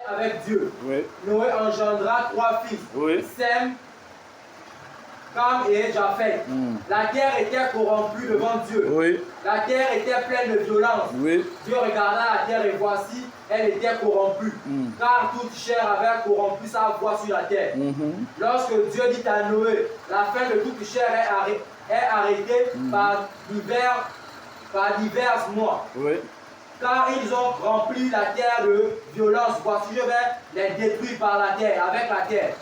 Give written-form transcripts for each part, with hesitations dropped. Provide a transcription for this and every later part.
avec Dieu. Oui. Noé engendra 3 fils. Oui. Sem, Cam et Japheth. La terre était corrompue devant Dieu. Oui. La terre était pleine de violence. Oui. Dieu regarda la terre et voici, elle était corrompue. Car toute chair avait corrompu sa voix sur la terre. Lorsque Dieu dit à Noé, la fin de toute chair est arrêtée par divers mois. Oui. Car ils ont rempli la terre de violence. Voici, je vais les détruire par la terre, avec la terre.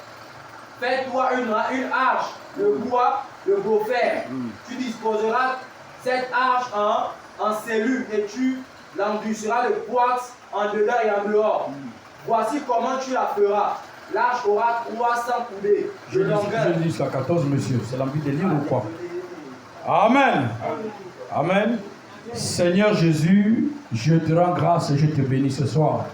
Fais-toi une arche de bois de gopher. Tu disposeras cette arche en cellules et tu l'endurciras de quartz en dedans et en dehors. Voici comment tu la feras. L'arche aura 300 coudées de longueur. Je lis jusqu'à 14, monsieur. C'est l'envie de lire ou quoi? Amen. Amen. Seigneur Jésus, je te rends grâce et je te bénis ce soir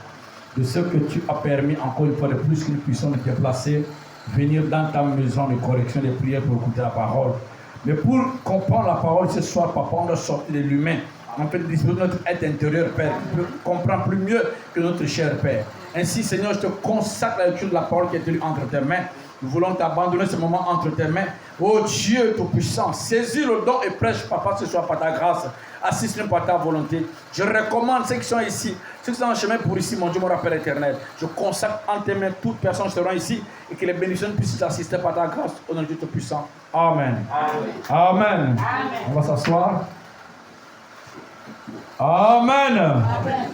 de ce que tu as permis encore une fois de plus que nous puissions nous déplacer, venir dans ta maison de correction, de prière pour écouter la parole. Mais pour comprendre la parole ce soir, papa, on doit sortir de l'humain. On peut disposer notre être intérieur, Père, qui peut comprendre plus mieux que notre cher Père. Ainsi, Seigneur, je te consacre la lecture de la parole qui est tenue entre tes mains. Nous voulons t'abandonner ce moment entre tes mains. Oh Dieu Tout-Puissant, saisis le don et prêche, papa, ce soir par ta grâce. Assiste-nous par ta volonté. Je recommande ceux qui sont ici, ceux qui sont en chemin pour ici, mon Dieu, mon Père éternel. Je consacre en tes mains toute personne qui sera ici et que les bénédictions puissent t'assister par ta grâce. Au nom de Dieu Tout-Puissant. Amen. Amen. Amen. On va s'asseoir. Amen. Amen.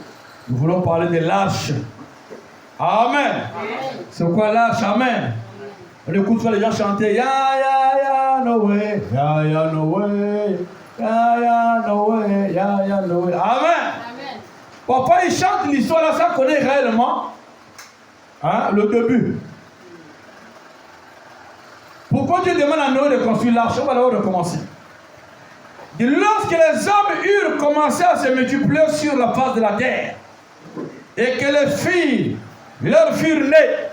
Nous voulons parler de l'arche. Amen. C'est quoi l'arche? Amen. On écoute soit les gens chanter Ya ya no way, ya no way, ya no way, ya no way. Amen. Amen. Papa il chante l'histoire là, ça connaît réellement le début. Pourquoi Dieu demande à Noé de construire l'arche? On va d'abord recommencer. Et lorsque les hommes eurent commencé à se multiplier sur la face de la terre, et que les filles leur furent nées,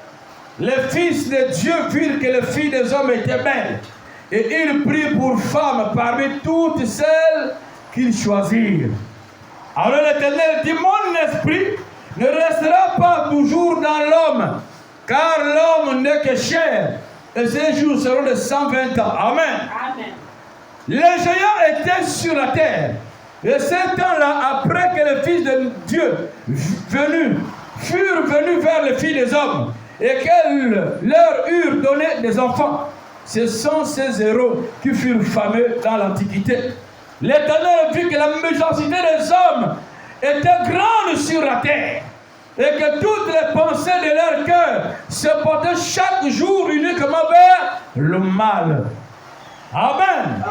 les fils de Dieu virent que les filles des hommes étaient belles, et ils prirent pour femmes parmi toutes celles qu'ils choisirent. Alors l'Éternel dit, mon esprit ne restera pas toujours dans l'homme, car l'homme n'est que chair, et ses jours seront de 120 ans. Amen. Amen. Les géants étaient sur la terre. Et ce temps-là, après que les fils de Dieu furent venus vers les filles des hommes et qu'elles leur eurent donné des enfants, ce sont ces héros qui furent fameux dans l'Antiquité. L'Éternel vit que la méchanceté des hommes était grande sur la terre et que toutes les pensées de leur cœur se portaient chaque jour uniquement vers le mal. Amen.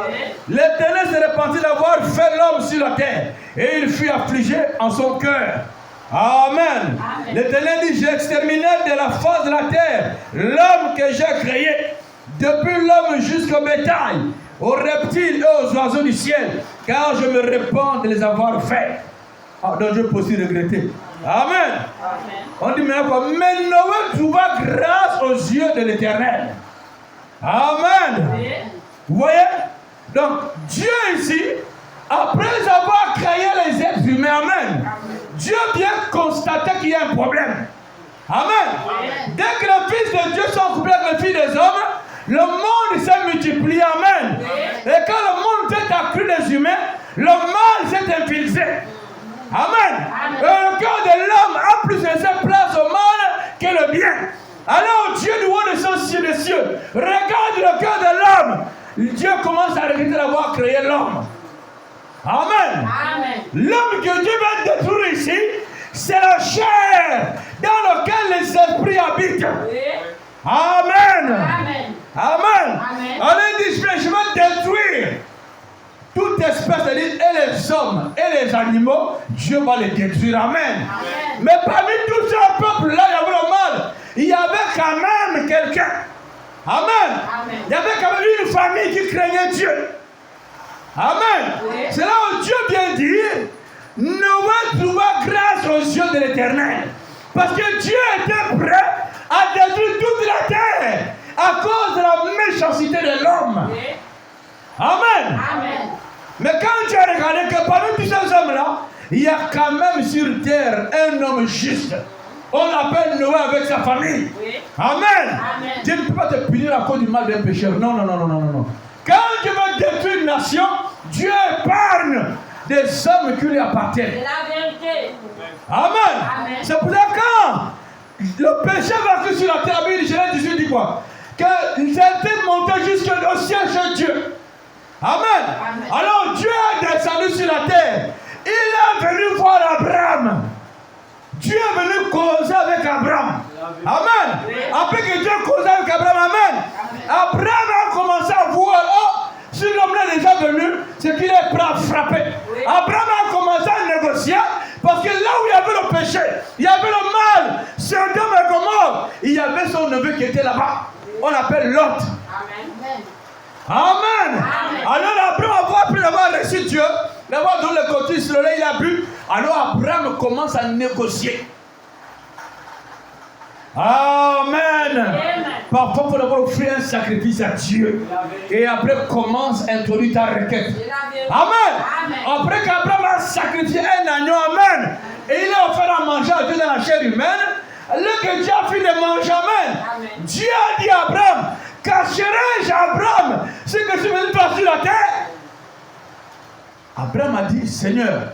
L'Éternel se repentit d'avoir fait l'homme sur la terre et il fut affligé en son cœur. Amen. L'Éternel dit, j'ai exterminé de la face de la terre l'homme que j'ai créé, depuis l'homme jusqu'au bétail, aux reptiles et aux oiseaux du ciel, car je me répands de les avoir faits. Donc je peux aussi regretter. Amen. On dit maintenant quoi? Mais Noé trouva grâce aux yeux de l'Éternel. Amen. Vous voyez? Donc, Dieu ici, après avoir créé les êtres humains, amen, Dieu vient constater qu'il y a un problème. Amen. Dès que les fils de Dieu sont couplés avec les filles des hommes, le monde s'est multiplié. Amen. Et quand le monde s'est accru des humains, le mal s'est infiltré. Amen. Et le cœur de l'homme a plus laissé place au mal que le bien. Alors Dieu du haut de son ciel des cieux regarde le cœur de l'homme. Dieu commence à regretter d'avoir créé l'homme. Amen. Amen. L'homme que Dieu va détruire ici, c'est la chair dans laquelle les esprits habitent. Amen. Amen. Amen. On dit, je vais détruire toute espèce de vie, et les hommes et les animaux, Dieu va les détruire. Amen. Amen. Mais parmi tout ce peuple-là, il y avait le mal. Il y avait quand même quelqu'un. Amen. Amen. Il y avait quand même une famille qui craignait Dieu. Amen. Oui. C'est là où Dieu vient dire, Noé trouva grâce aux yeux de l'Éternel. Parce que Dieu était prêt à détruire toute la terre à cause de la méchanceté de l'homme. Oui. Amen. Amen. Mais quand tu as regardé que parmi tous ces hommes-là, il y a quand même sur terre un homme juste. On appelle Noé avec sa famille. Oui. Amen. Amen. Dieu ne peut pas te punir à cause du mal d'un pécheur. Non, non, non, non, non, non. Quand Dieu veut détruire une nation, Dieu épargne des hommes qui lui appartiennent. C'est la vérité. Amen. Amen. C'est pour ça que quand le péché va sur la terre, Genèse 18 dit quoi? Que c'était monté jusqu'au ciel chez Dieu. Amen. Amen. Alors Dieu est descendu sur la terre. Il est venu voir Abraham. Dieu est venu causer avec Abraham. Amen. Oui. Après que Dieu causait avec Abraham, amen. Abraham a commencé à voir, oh, si l'homme est déjà venu, c'est qu'il est prêt à frapper. Oui. Abraham a commencé à négocier parce que là où il y avait le péché, il y avait le mal, Sodome et Gomorrhe, il y avait son neveu qui était là-bas. On l'appelle Lot. Amen. Amen. Amen. Alors Abraham, après avoir reçu Dieu, d'avoir donné le côté sur le lait, il a bu. Alors Abraham commence à négocier. Amen. Amen. Parfois, il faut d'abord offrir un sacrifice à Dieu. Et après, commence à introduire ta requête. C'est la vérité. Amen. Amen. Après qu'Abraham a sacrifié un agneau, amen. Et il a offert à manger à Dieu dans la chair humaine. Alors que Dieu a fini de manger, amen. Amen. Dieu a dit à Abraham, cacherai-je à Abraham ce que tu veux faire sur la terre? Abraham a dit, Seigneur,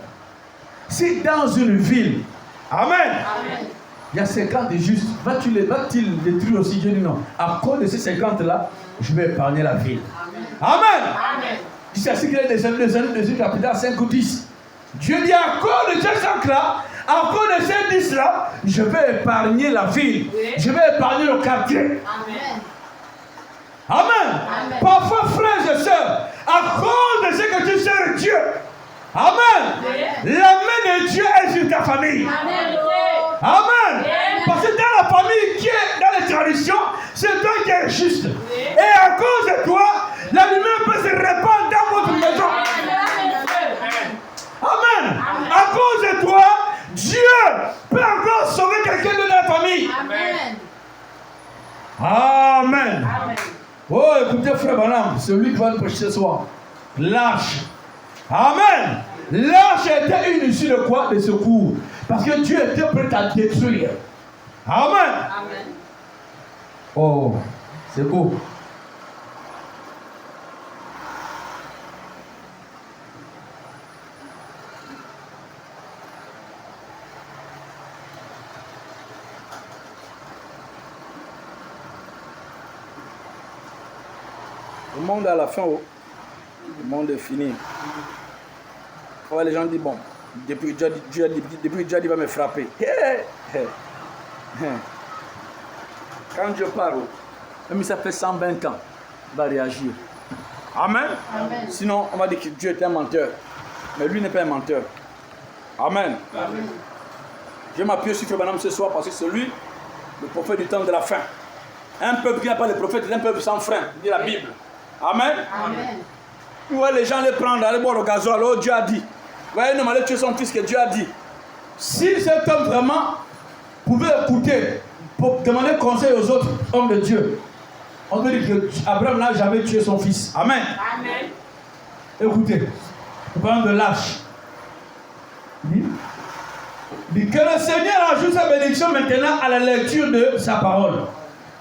si dans une ville, amen, Amen. il y a 50 justes, va-t-il détruire aussi? Dieu dit non. À cause de ces 50-là, je vais épargner la ville. Amen. Amen. C'est ainsi qu'il est descendu de chapitre 5 ou 10. Dieu dit à cause de ces 5-là, à cause de ces 10-là, je vais épargner la ville. Oui. Je vais épargner le quartier. Amen. Amen. Amen. Parfois, frères et sœurs, à cause de ce que tu sers Dieu, amen, Oui. la main de Dieu est sur ta famille. Amen. Amen. Amen. Parce que dans la famille qui est dans les traditions, c'est toi qui es juste. Oui. Et à cause de toi, la lumière peut se répandre dans votre maison. Amen. À cause de toi, Dieu peut encore sauver quelqu'un de la famille. Amen. Amen. Amen. Oh, écoutez, frère Branham, celui qui va nous prêcher ce soir. L'arche. Amen. L'arche était une issue de quoi? De secours. Parce que Dieu était prêt à détruire. Amen. Amen. Oh, c'est beau. Le monde est à la fin, oh. Le monde est fini. Ouais, les gens disent, bon, depuis Dieu il va me frapper. Quand Dieu parle, même si ça fait 120 ans, il va réagir. Amen. Amen. Sinon, on va dire que Dieu est un menteur. Mais lui n'est pas un menteur. Amen. Amen. Je m'appuie sur Frère Branham ce soir parce que c'est lui, le prophète du temps de la fin. Un peuple qui n'a pas de prophète, c'est un peuple sans frein, dit la Bible. Amen. Amen. Ouais, les gens les prendre, aller boire au gasoil. Oh, Dieu a dit. Ouais, un homme allait tuer son fils que Dieu a dit. Si cet homme vraiment pouvait écouter pour demander conseil aux autres hommes de Dieu, on peut dire qu'Abraham n'a jamais tué son fils. Amen. Amen. Écoutez, nous parlons de lâche. Dit que le Seigneur ajoute sa bénédiction maintenant à la lecture de sa parole.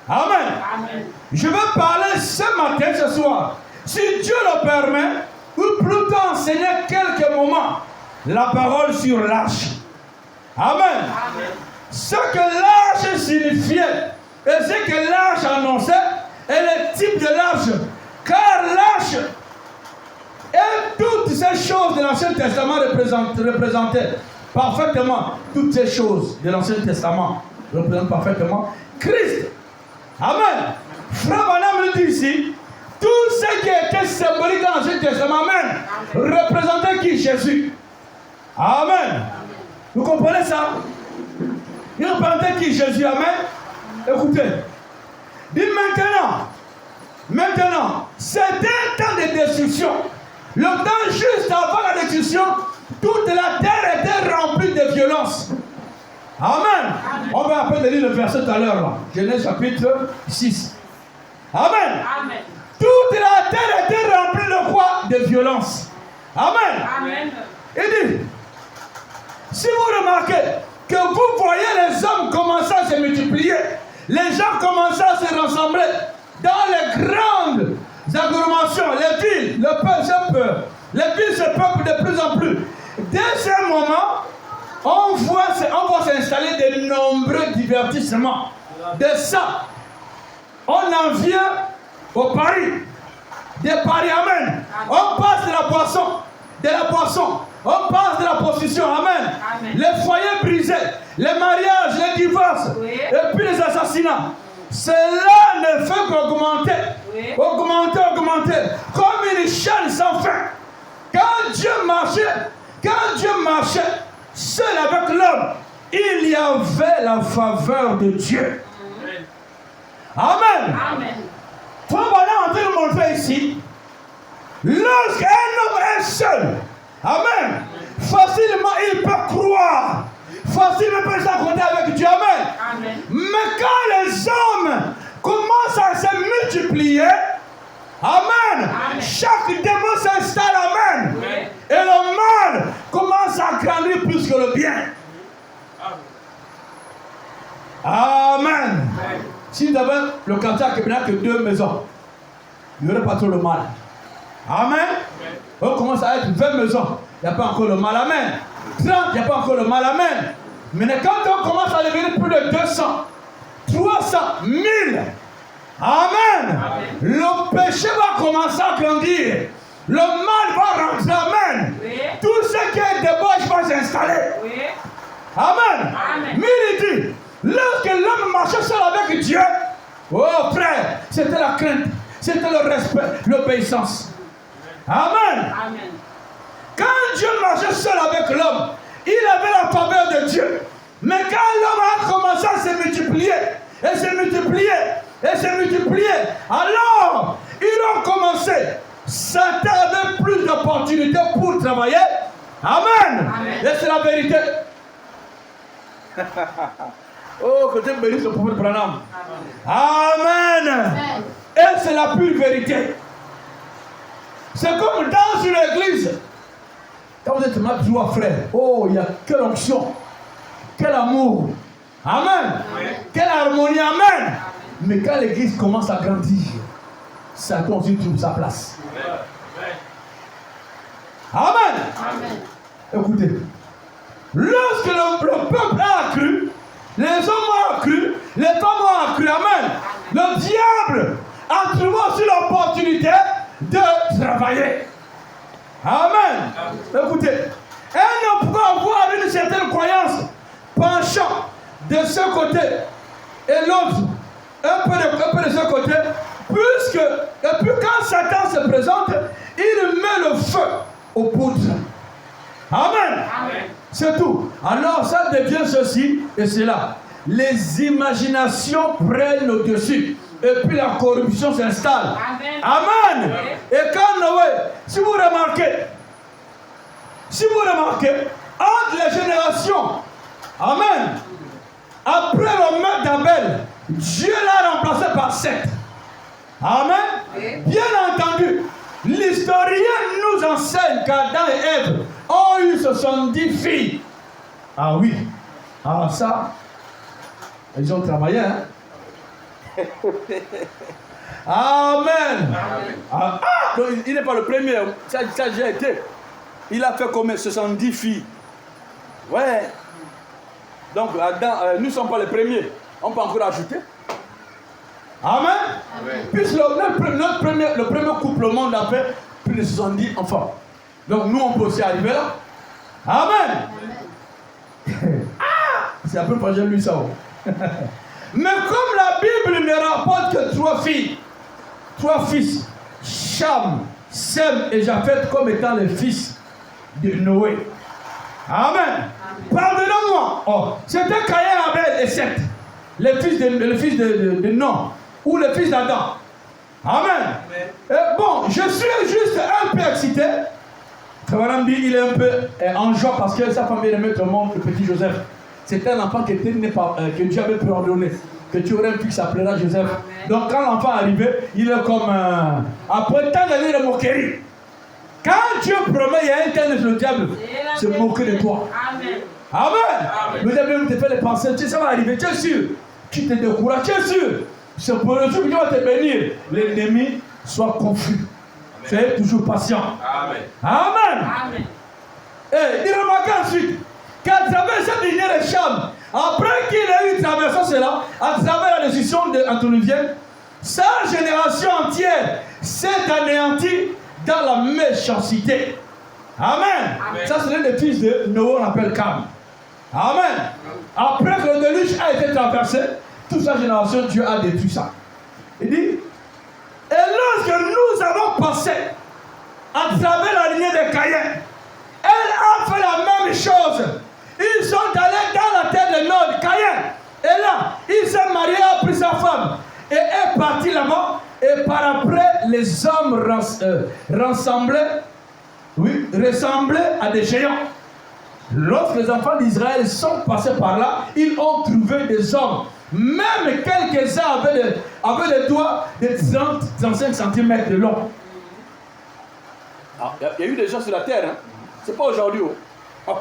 Amen. Amen. Je vais parler ce matin, ce soir, si Dieu le permet, ou plutôt enseigner quelques moments la parole sur l'arche. Amen. Amen. Ce que l'arche signifiait et ce que l'arche annonçait et le type de l'arche. Car l'arche et toutes ces choses de l'Ancien Testament représentaient parfaitement toutes ces choses de l'Ancien Testament représentent parfaitement Christ. Amen. Frère Branham le dit ici, tout ce qui était symbolique dans l'Ancien Testament, amen, représentait qui? Jésus. Amen. Vous comprenez ça? Il représentait qui? Jésus. Amen. Écoutez. Dit maintenant, c'était un temps de destruction. Le temps juste avant la destruction, toute la terre était remplie de violence. Amen. On va après lire le verset tout à l'heure là. Genèse chapitre 6. Amen. Amen. Toute la terre était remplie de quoi? De violence. Amen. Amen. Il dit, si vous remarquez, que vous voyez les hommes commencer à se multiplier, les gens commencent à se rassembler dans les grandes agglomérations, les villes, les villes se peuplent de plus en plus. Dès ce moment, on voit s'installer de nombreux divertissements. De ça, on en vient au paris. Des paris, amen. On passe de la boisson, on passe de la prostitution, amen. Les foyers brisés, les mariages, les divorces, et puis les assassinats. Cela ne fait qu'augmenter, augmenter, comme une chaîne sans fin. Quand Dieu marchait seul avec l'homme, il y avait la faveur de Dieu. Amen. Toi, voilà, on te le montrer ici. Lorsqu'un homme est seul, amen, facilement il peut croire, facilement il peut s'accrocher avec Dieu, amen. Mais quand les hommes commencent à se multiplier, amen, chaque démon s'installe, amen, et le mal commence à grandir plus que le bien. Amen. Si nous avons le quartier qui n'a que 2 maisons, il n'y aurait pas trop le mal. Amen. On commence à être 20 maisons, il n'y a pas encore le mal, amen. 30, il n'y a pas encore le mal, amen. Mais quand on commence à devenir plus de 200, 300, 1000, amen, le péché va commencer à grandir. Le mal va rentrer, amen. Tout ce qui est débauche va s'installer. Amen. Mais il dit, lorsque l'homme marchait seul avec Dieu, oh frère, c'était la crainte, c'était le respect, l'obéissance. Amen. Quand Dieu marchait seul avec l'homme, il avait la faveur de Dieu. Mais quand l'homme a commencé à se multiplier, et se multiplier, alors ils ont commencé. Satan avait plus d'opportunités pour travailler. Amen. Et c'est la vérité. Oh, que Dieu bénisse le prophète Branham. Amen. Et c'est la pure vérité. C'est comme dans une église. Quand vous êtes ma joie, frère, oh, il y a quelle onction, quel amour. Amen. Quelle harmonie, amen. Mais quand l'église commence à grandir, Satan aussi trouve sa place. Amen. Écoutez, lorsque le peuple a cru, les hommes ont cru, les femmes ont cru, amen. Le diable a trouvé aussi l'opportunité de travailler. Amen. Écoutez, un homme peut avoir une certaine croyance penchant de ce côté et l'autre un peu de ce côté, et puis quand Satan se présente, il met le feu aux poudres. Amen. C'est tout. Alors ça devient ceci et cela. Les imaginations prennent le dessus. Et puis la corruption s'installe. Amen. Et quand Noé, si vous remarquez, entre les générations, amen, après le meurtre d'Abel, Dieu l'a remplacé par Seth. Amen. Bien entendu, l'historien nous enseigne qu'Adam et Ève ont eu 70 filles. Ah oui. Ah ça, ils ont travaillé, hein. Amen. Ah, donc il n'est pas le premier. Ça a déjà été. Il a fait combien? 70 filles. Ouais. Donc Adam, nous ne sommes pas les premiers. On peut encore ajouter. Amen. Puisque le premier couple au monde a fait plus de 70 enfants. Donc nous on peut aussi arriver là. Amen. Ah, c'est un peu pas j'ai lu ça. Mais comme la Bible ne rapporte que 3 filles, 3 fils, Cham, Sem et Japheth comme étant les fils de Noé. Amen. Pardonnez-moi. Oh, c'était Caïn, Abel et Seth, les fils de Noé ou les fils d'Adam. Amen. Et bon, je suis juste un peu excité. Kawarambi, il est un peu en joie parce que sa famille aimait au monde le petit Joseph. C'était un enfant que Dieu avait préordonné. Que tu aurais un fils qui s'appellera Joseph. Amen. Donc quand l'enfant est arrivé, il est comme après tant d'années de moquerie. Quand Dieu promet, il y a un temps de le diable se moquer de toi. Amen. Amen. Nous devons te faire les pensées. Tu sais, ça va arriver, tu es sûr. Tu te décourages, tu es sûr. C'est pour le jour que Dieu va te bénir. L'ennemi soit confus. Soyez toujours patient. Amen. Amen. Amen. Et il remarque ensuite qu'à travers cette lignée de Cham, après qu'il ait eu traversé cela, à travers la décision d'Antonivienne, sa génération entière s'est anéantie dans la méchanceté. Amen. Amen. Ça, c'est le fils de Noé, on appelle Cam. Amen. Après que le déluge a été traversé, toute sa génération, Dieu a détruit ça. Il dit, et lorsque nous avons passé à travers la lignée de Caïn, elle a fait la même chose. Ils sont allés dans la terre de Nod, Caïn. Et là, il s'est marié, a pris sa femme. Et est parti là-bas. Et par après, les hommes ressemblaient à des géants. Lorsque les enfants d'Israël sont passés par là, ils ont trouvé des hommes. Même quelques-uns avaient des doigts de 35 cm de long. Il y a eu des gens sur la terre, hein? C'est pas aujourd'hui. Amen.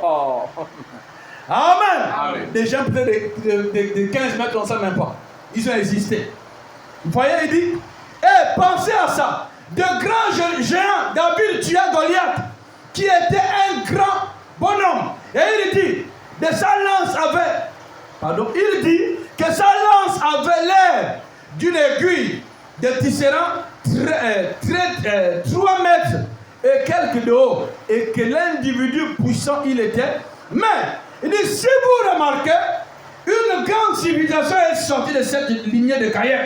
Amen. Des gens peut-être de 15 mètres, on ne sait même pas. Ils ont existé. Vous voyez, il dit, pensez à ça. De grands géants, David tua Goliath, qui était un grand bonhomme. Et il dit, que sa lance avait l'air d'une aiguille de tisserand 3 mètres et quelques de haut, et que l'individu puissant il était. Mais, il dit, si vous remarquez, une grande civilisation est sortie de cette lignée de Caïn.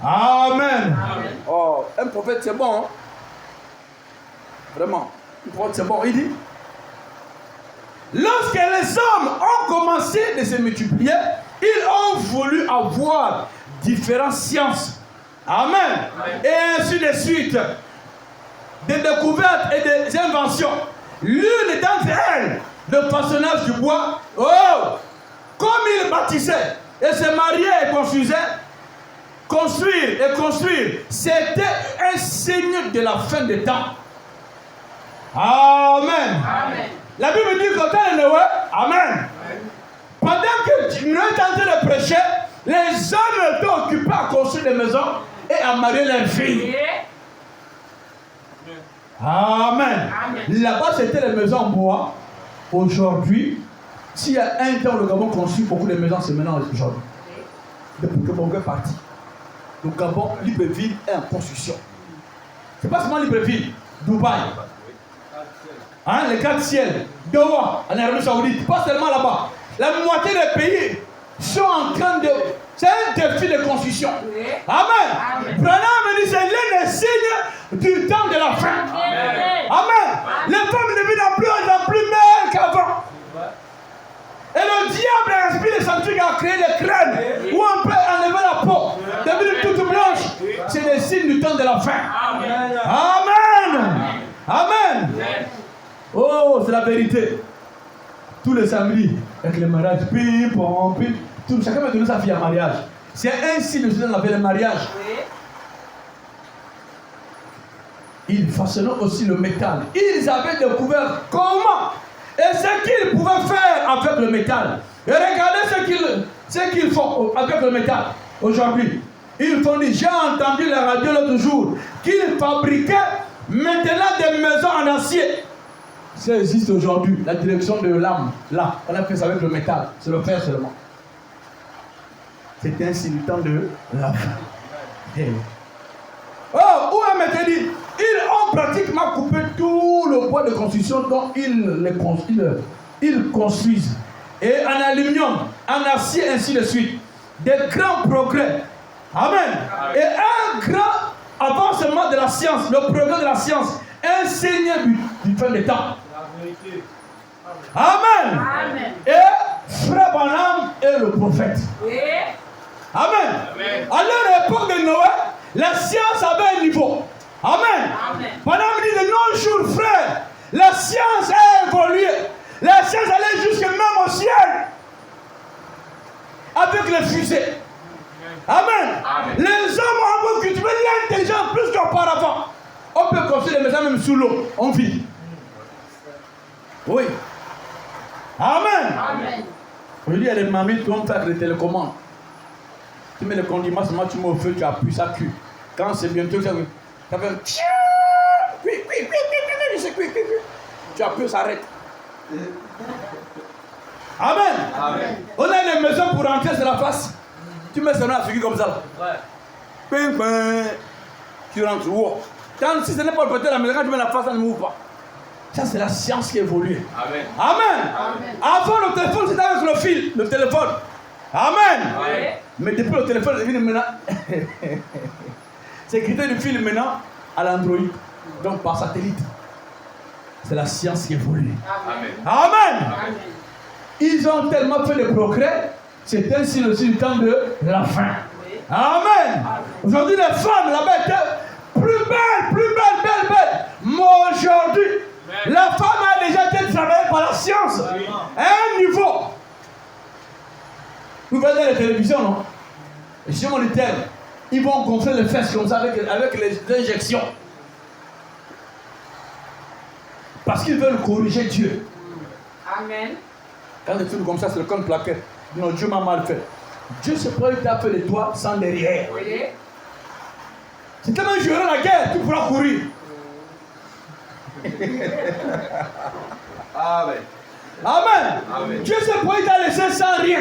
Amen. Amen. Oh, un prophète c'est bon. Hein? Vraiment, un prophète c'est bon. Il dit, lorsque les hommes ont commencé de se multiplier, ils ont voulu avoir différentes sciences. Amen. Amen. Et ainsi de suite. Des découvertes et des inventions. L'une d'entre elles, le façonnage du bois. Oh, comme il bâtissait et se mariait et construisait, construire et construire, c'était un signe de la fin des temps. Amen. Amen. La Bible dit qu'au temps de Noé, Amen. Pendant que Noé était en train de prêcher, les hommes étaient occupés à construire des maisons et à marier leurs filles. Amen. Amen. Là-bas, c'était les maisons en bois. Aujourd'hui, s'il y a un temps où le Gabon construit beaucoup de maisons, c'est maintenant aujourd'hui. Depuis que Bongo est parti, le Gabon, Libreville est en construction. C'est pas seulement Libreville, Dubaï. Hein, les 4 ciels, Doha, en Arabie Saoudite, pas seulement là-bas. La moitié des pays sont en train de... C'est un défi de construction. Amen. Branham dit c'est l'un des signes du temps de la fin. Amen. Les femmes deviennent de plus en plus belles qu'avant. Et le diable inspire les scientifiques à créer des crèmes où on peut enlever la peau, devenir toute blanche. C'est des signes du temps de la fin. Amen. Amen. Amen. Oh, c'est la vérité. Tous les samedis, avec les mariages, chacun va donner sa fille en mariage. C'est ainsi que nous appelle le mariage. Ils façonnaient aussi le métal. Ils avaient découvert comment et ce qu'ils pouvaient faire avec le métal. Et regardez ce qu'ils font avec le métal aujourd'hui. Ils font dire, j'ai entendu la radio l'autre jour qu'ils fabriquaient maintenant des maisons en acier. Ça existe aujourd'hui, la direction de l'âme. Là, on a fait ça avec le métal. C'est le fer seulement. C'est ainsi du temps de la fin. Hey. Oh, où est Métédi? Ils ont pratiquement coupé tout le bois de construction dont ils construisent. Et en aluminium, en acier, ainsi de suite. Des grands progrès. Amen. Et un grand avancement de la science, le progrès de la science, un signe du fin des temps. Amen. Amen. Et Frère Branham est le prophète. Amen. Amen. À leur époque de Noé, la science avait un niveau. Amen. Amen. Branham dit de nos jours, frère, la science a évolué. La science allait jusque même au ciel. Avec les fusées. Amen. Amen. Les hommes ont cultivé l'intelligence plus qu'auparavant. On peut construire des maisons même sous l'eau. On vit. Oui. Amen. Amen. Aujourd'hui, il y a des mamies qui vont faire des télécommandes. Tu mets le condiment, seulement tu mets au feu, tu appuies, ça cuit. Quand c'est bientôt, ça fait un tu appuies, ça arrête. Amen. Amen. On a une maison pour rentrer sur la face. Tu mets seulement la figure comme ça. Ping, ping. Tu rentres. Wow. Quand, si ce n'est pas peut-être la maison, quand tu mets la face, ça ne m'ouvre pas. Ça, c'est la science qui évolue. Amen. Amen. Amen. Avant, le téléphone, c'était avec le fil. Le téléphone. Amen. Amen. Mais depuis le téléphone, il maintenant. C'est quitté du fil maintenant à l'Android. Donc par satellite. C'est la science qui évolue. Amen. Amen. Amen. Ils ont tellement fait de progrès. C'est ainsi aussi le temps de la fin. Amen. Aujourd'hui, les femmes là-bas étaient plus belles. Mais aujourd'hui, la femme a déjà été travaillée par la science. À un niveau. Vous voyez la télévision, non? Et chez mon terme, ils vont gonfler les fesses comme ça avec les injections. Parce qu'ils veulent corriger Dieu. Amen. Quand les films comme ça, c'est le compte plaqué. Non, Dieu m'a mal fait. Dieu se prend une tape de toi sans derrière. Oui. C'est tellement jouer la guerre, tu pourras courir. Amen. Amen. Amen. Dieu se prend t'a laissé sans rien.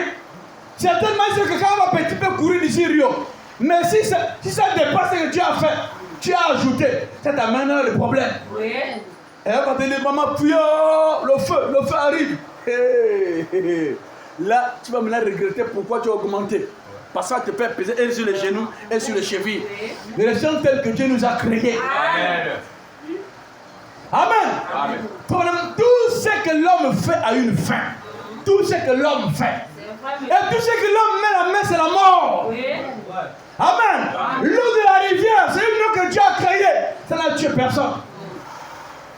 Certainement, c'est que quand on va petit peu courir d'ici Rio. Mais si ça dépasse ce que Dieu a fait, tu as ajouté, ça t'amène le problème. Oui. Et elle va te dire, maman, puis le feu arrive. Là, tu vas maintenant regretter pourquoi tu as augmenté. Parce que ça te fait peser et sur les genoux et sur les chevilles. Les raisons telles que Dieu nous a créés. Amen. Amen. Amen. Problème, tout ce que l'homme fait a une fin. Tout ce que l'homme fait. Et tout ce que l'homme met la main, c'est la mort. Oui. Amen. L'eau de la rivière, c'est une eau que Dieu a créée. Ça n'a tué personne.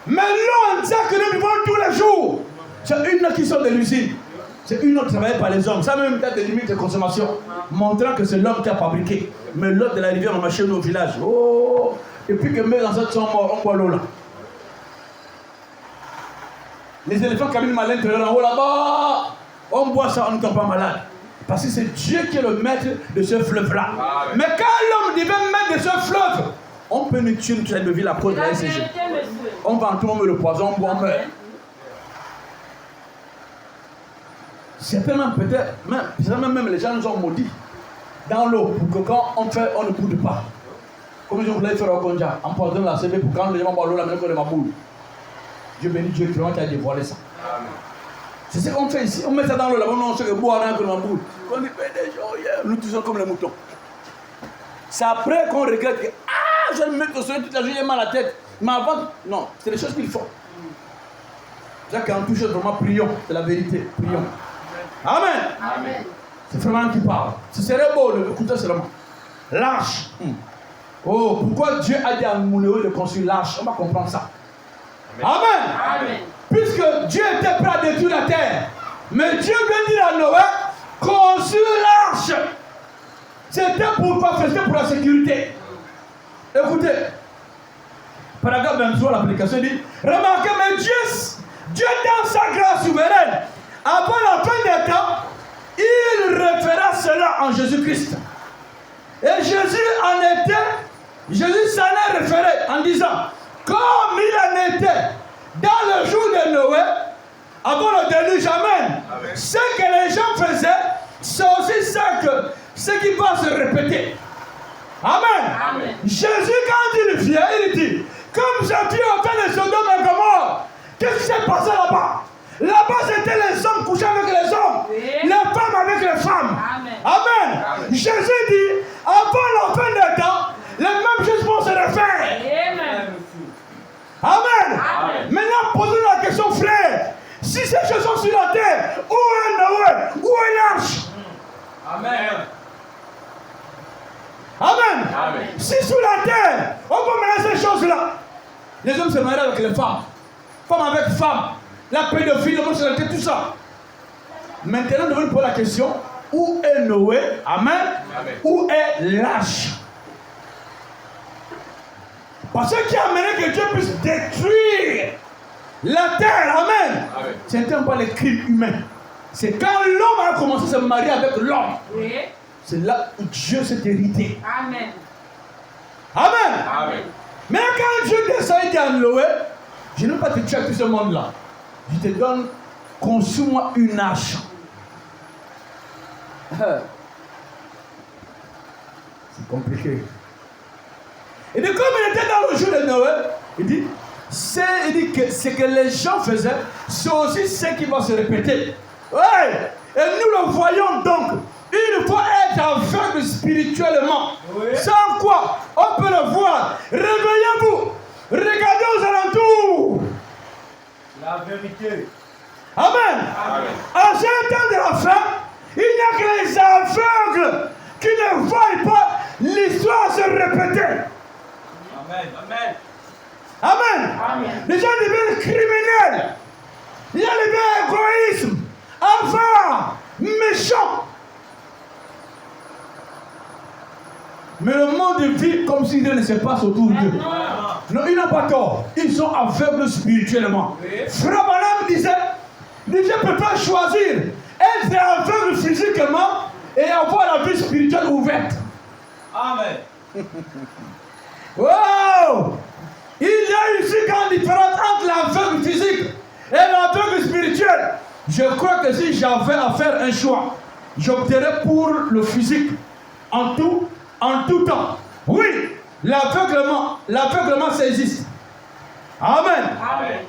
Mais l'eau entière que nous vivons tous les jours, c'est une eau qui sort de l'usine. C'est une eau travaillée par les hommes. Ça même peut-être des limites de consommation, montrant que c'est l'homme qui a fabriqué. Mais l'eau de la rivière, on marche au village. Oh, depuis que mes ancêtres sont morts, on boit l'eau là. Les éléphants caminent à l'intérieur en haut là-bas. On boit ça, on ne tombe pas malade. Parce que c'est Dieu qui est le maître de ce fleuve-là. Mais quand l'homme devient maître de ce fleuve, on peut nous tuer une traite de ville à cause de la SCG. On va en tout monde le poison, on boit, on meurt. Certainement, peut-être, même les gens nous ont maudits dans l'eau pour que quand on fait, on ne boude pas. Comme je voulais faire au Konja, en portant la CV pour quand les gens boivent l'eau, la même que de ma boule. Dieu bénit Dieu, vraiment qui a dévoilé ça. C'est ce qu'on fait ici. On met ça dans l'eau là-bas, on sait que boire un peu de ma boule. On dit, nous tous sommes comme les moutons. C'est après qu'on regrette que, je vais me mettre au soleil toute la journée, j'ai mal à la tête. Mais avant, non, c'est les choses qu'il faut. C'est ça qu'en touche vraiment, prions, c'est la vérité, prions. Amen. Amen. C'est vraiment qui parle. Ce serait beau de l'écouter seulement. L'arche. Oh, pourquoi Dieu a dit à Mounéo de construire l'arche? On va comprendre ça. Amen. Amen. Puisque Dieu était prêt à détruire la terre. Mais Dieu vient dire à Noé, construire l'arche. C'était pour quoi? C'était pour la sécurité. Écoutez. Paragraphe 23, l'application dit, remarquez, mais Dieu dans sa grâce souveraine, avant la fin des temps, il référa cela en Jésus-Christ. Et Jésus s'en est référé en disant, comme il en était dans le jour de Noé, avant le déluge, amen. Ce que les gens faisaient, c'est aussi ça que ce qui va se répéter. Amen. Amen. Jésus, quand il vient, il dit, comme j'ai dit au temps de Sodome et Gomorrhe, qu'est-ce qui s'est passé là-bas? Là-bas, c'était les hommes couchés avec les hommes, les femmes avec les femmes. Amen. Amen. Jésus dit, avant la fin des temps, les mêmes choses vont se refaire. Amen. Amen. Amen. Maintenant, posez la question, frère. Si ces choses sont sur la terre, où est Noé? Où est l'arche? Amen. Amen. Amen. Si sur la terre, on peut mener ces choses-là. Les hommes se marient avec les femmes. Femmes avec femmes. La pédophilie, l'homosexualité, tout ça. Maintenant, nous devons poser la question, où est Noé? Amen. Amen. Où est l'arche? Parce que qui a amené que Dieu puisse détruire La terre, amen. Amen. Ce n'était pas les crimes humains. C'est quand l'homme a commencé à se marier avec l'homme. Oui. C'est là où Dieu s'est hérité. Amen. Amen. Amen. Mais quand Dieu descend et dit à Noé, je ne veux pas te tuer tout ce monde-là. Je te donne, conçois-moi une arche. C'est compliqué. Et de comme il était dans le jour de Noé, il dit que ce que les gens faisaient, c'est aussi ce qui va se répéter. Ouais. Et nous le voyons donc. Il faut être aveugle spirituellement. Oui. Sans quoi, on peut le voir. Réveillez-vous. Regardez aux alentours. La vérité. Amen. Amen. À ce temps de la fin, il n'y a que les aveugles qui ne voient pas l'histoire se répéter. Amen. Amen. Amen. Amen. Les gens deviennent criminels. Il y a les égoïsme, avare, méchant. Mais le monde vit comme si rien ne se passe autour d'eux. Non, ils n'ont pas tort. Ils sont aveugles spirituellement. Oui. Frère Branham disait, je ne peux pas choisir être aveugle physiquement et avoir la vie spirituelle ouverte. Amen. Wow! Il y a ici une différence entre l'aveugle physique et l'aveugle spirituel. Je crois que si j'avais à faire un choix, j'opterais pour le physique en tout temps. Oui, l'aveuglement ça existe. Amen. Amen.